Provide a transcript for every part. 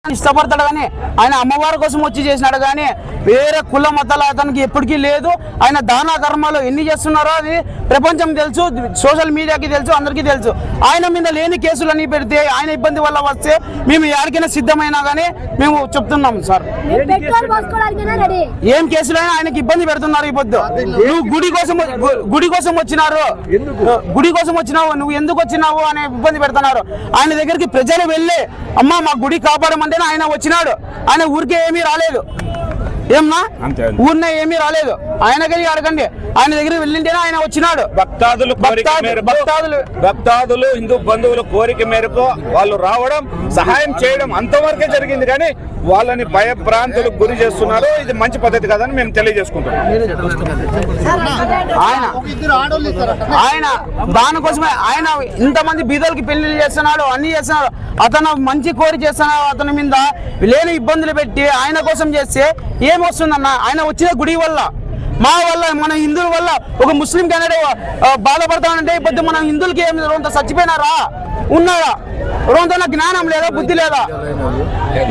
ఇష్టపడతాడు కానీ ఆయన అమ్మవారి కోసం వచ్చి చేసినాడు కానీ వేరే కుల మతాలు అతనికి ఎప్పటికీ లేదు. ఆయన దాన ధర్మాలు ఎన్ని చేస్తున్నారో అది ప్రపంచం తెలుసు, సోషల్ మీడియాకి తెలుసు, అందరికీ తెలుసు. ఆయన మీద లేని కేసులు అన్ని పెడితే ఆయన ఇబ్బంది వల్ల వస్తే మేము ఎవరికైనా సిద్ధమైనా కానీ మేము చెప్తున్నాం సార్. ఏం కేసులైనా ఆయనకి ఇబ్బంది పెడుతున్నారు. ఈ పొద్దు నువ్వు గుడి కోసం వచ్చినారు, గుడి కోసం వచ్చినావు, నువ్వు ఎందుకు వచ్చినావు అనే ఇబ్బంది పెడుతున్నారు. ఆయన దగ్గరికి ప్రజలు వెళ్ళి అమ్మ మా గుడి కాపాడమంటే ఆయన వచ్చినాడు. ఆయన ఊరికే ఏమీ రాలేదు, ఏమన్నా ఊరినే ఏమీ రాలేదు. ఆయనకి అడగండి, ఆయన దగ్గర వెళ్ళింటేనే ఆయన వచ్చినాడు. భక్తాదులు హిందూ బంధువుల కోరిక మేరకు వాళ్ళు రావడం, సహాయం చేయడం అంతవరకే జరిగింది. కానీ వాళ్ళని భయభ్రాంతులకు గురి చేస్తున్నారు. ఇది మంచి పద్ధతి కాదని మేము తెలియజేసుకుంటున్నాం. ఆయన దానికోసమే ఆయన ఇంతమంది బీదలకి పెళ్లిళ్ళు చేస్తున్నాడు, అన్ని చేస్తున్నాడు. అతను మంచి కోరి చేస్తున్నాడు. అతని మీద లేని ఇబ్బందులు పెట్టి ఆయన కోసం చేస్తే ఏమొస్తుందన్న? ఆయన వచ్చిన గుడి వల్ల, మా వల్ల, మన హిందువుల వల్ల ఒక ముస్లిం క్యాండిడేట్ బాధపడతానంటే ఇప్పుడు మన హిందువులకి ఏమి రొంత చచ్చిపోయినారా? ఉన్నారా? రొంత జ్ఞానం లేదా, బుద్ధి లేదా?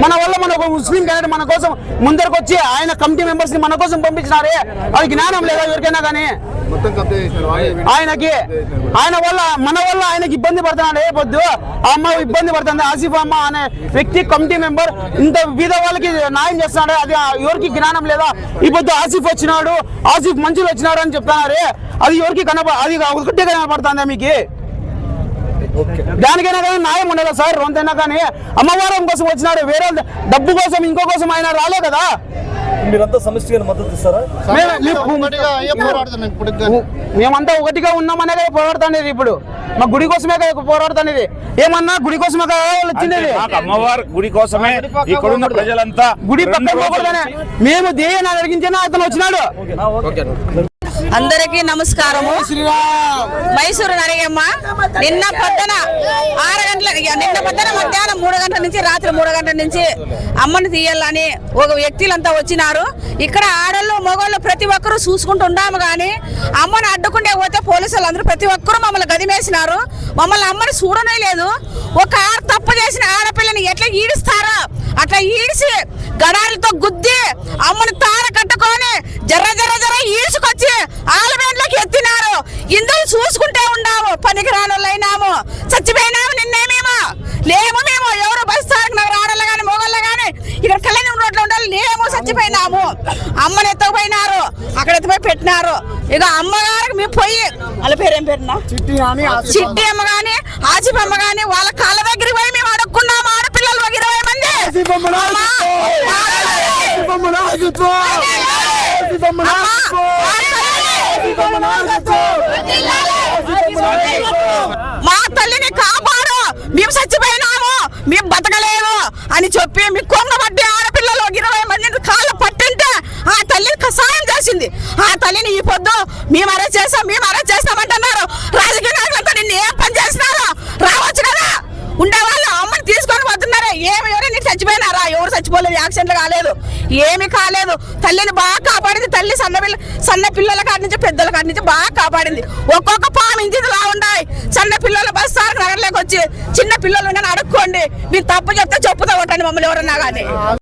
మన వల్ల మన ఒక ముస్లిం క్యాండిడేట్ మన కోసం ముందరకు వచ్చి ఆయన కమిటీ మెంబర్స్ ని మన కోసం పంపించినారే, అది జ్ఞానం లేదా ఎవరికైనా? కానీ ఆయనకి ఆయన వల్ల మన వల్ల ఆయనకి ఇబ్బంది పడుతున్నాడు. ఏ పొద్దు ఆ అమ్మ ఇబ్బంది పడుతుంది, ఆసిఫ్ అమ్మ అనే వ్యక్తి కమిటీ మెంబర్ ఇంత బీద వాళ్ళకి న్యాయం చేస్తున్నాడు. అది ఎవరికి జ్ఞానం లేదా? ఈ పొద్దు ఆసిఫ్ వచ్చినాడు, ఆసిఫ్ మంచులు వచ్చినాడు అని చెప్తున్నారే, అది ఎవరికి అది ఒకటే కనపడుతుందా మీకు? దానికైనా కానీ న్యాయం ఉండదు సార్. రొంతైనా కానీ అమ్మవారం కోసం వచ్చినాడు, వేరే డబ్బు కోసం ఇంకో కోసం ఆయన రాలే కదా. మీరంతా సమస్యగా మద్దతు ఇస్తారా? మేమంతా ఒకటిగా ఉన్నామనే పోరాడుతానేది. ఇప్పుడు మా గుడి కోసమే పోరాడుతానేది. ఏమన్నా గుడి కోసమే వచ్చింది, అమ్మవారి గుడి కోసమే. ఇక్కడున్న ప్రజలంతా గుడి పక్కన మేము దేని అడిగించేనా అతను వచ్చినాడు. అందరికీ నమస్కారము. మైసూరు నరగమ్మ నిన్న పొద్దున 6 గంటల, నిన్న పొద్దున మధ్యాహ్నం 3 గంటల నుంచి రాత్రి 3 గంటల నుంచి అమ్మని తీయాలని ఒక వ్యక్తులంతా వచ్చినారు. ఇక్కడ ఆడళ్ళు మగవాళ్ళు ప్రతి ఒక్కరూ చూసుకుంటూ ఉన్నాము. కానీ అమ్మని అడ్డుకుంటే పోతే పోలీసులు అందరూ ప్రతి ఒక్కరూ మమ్మల్ని గదిమేసినారు. మమ్మల్ని అమ్మని చూడనే లేదు. ఒక తప్పు చేసిన ఆడపిల్లని ఎట్లా ఈడుస్తారో అట్లా ఈడిసి గడాలతో గుద్ది అమ్మని తార కట్టుకొని జర్ర జర్ర జర్ర ఈడ్చుకొచ్చి ఆలమేంట్లోకి ఎత్తినారు. ఇందులో చూసుకుంటే ఉన్నాము, పనికి రానోళ్ళైనాము, చచ్చిపోయినాము. నిన్నేమేమో లేము, మేము ఎవరు బస్తానికి నాకు రాడలు కానీ మొగళ్ళు కానీ ఇక్కడ కళ్యాణం రోడ్లో ఉండాలి, లేము, చచ్చిపోయినాము. అమ్మని ఎత్తకపోయినారు, అక్కడ ఎత్తిపోయి పెట్టినారు. ఇక అమ్మగారికి మేము పోయి వాళ్ళ పేరేం పేరునా చిట్టి అమ్మ గాని ఆసిఫ్ అమ్మ గాని వాళ్ళ కాళ్ళ దగ్గరికి పోయి మేము అడుక్కున్నాము. ఆడపిల్లలు 20 మంది. మా తల్లిని కాపాడు, మేము చచ్చిపోయినాము, మేము బతకలేము అని చెప్పి మీ కొంగబడ్డి ఆడపిల్లలు 20 మంది కాళ్ళు పట్టింటే ఆ తల్లిని సాయం చేసింది. ఆ తల్లిని ఈ పొద్దు మేము అరెస్ట్ చేస్తామంటున్నారు. రాజకీయ నాయకులంతా నిన్ను ఏం పని చేస్తున్నారు? రావచ్చు కదా, ఉండేవాళ్ళు అమ్మని తీసుకొని పోతున్నారా? ఎవరైనా చచ్చిపోయినారా? ఎవరు చచ్చిపోలేదు, యాక్సిడెంట్లు కాలేదు, ఏమి కాలేదు. తల్లిని బాగా కాపాడింది. తల్లి సన్న పిల్లల కాడి నుంచి పెద్దల కాడి నుంచి బాగా కాపాడింది. ఒక్కొక్క పాము ఇంటిలా ఉన్నాయి. సన్న పిల్లలు బస్సారు నగర్లోకి వచ్చి చిన్న పిల్లలు అడుక్కోండి, మీరు తప్పు చెప్తే చెప్పుతా ఉంటాను మమ్మల్ని ఎవరన్నా కానీ.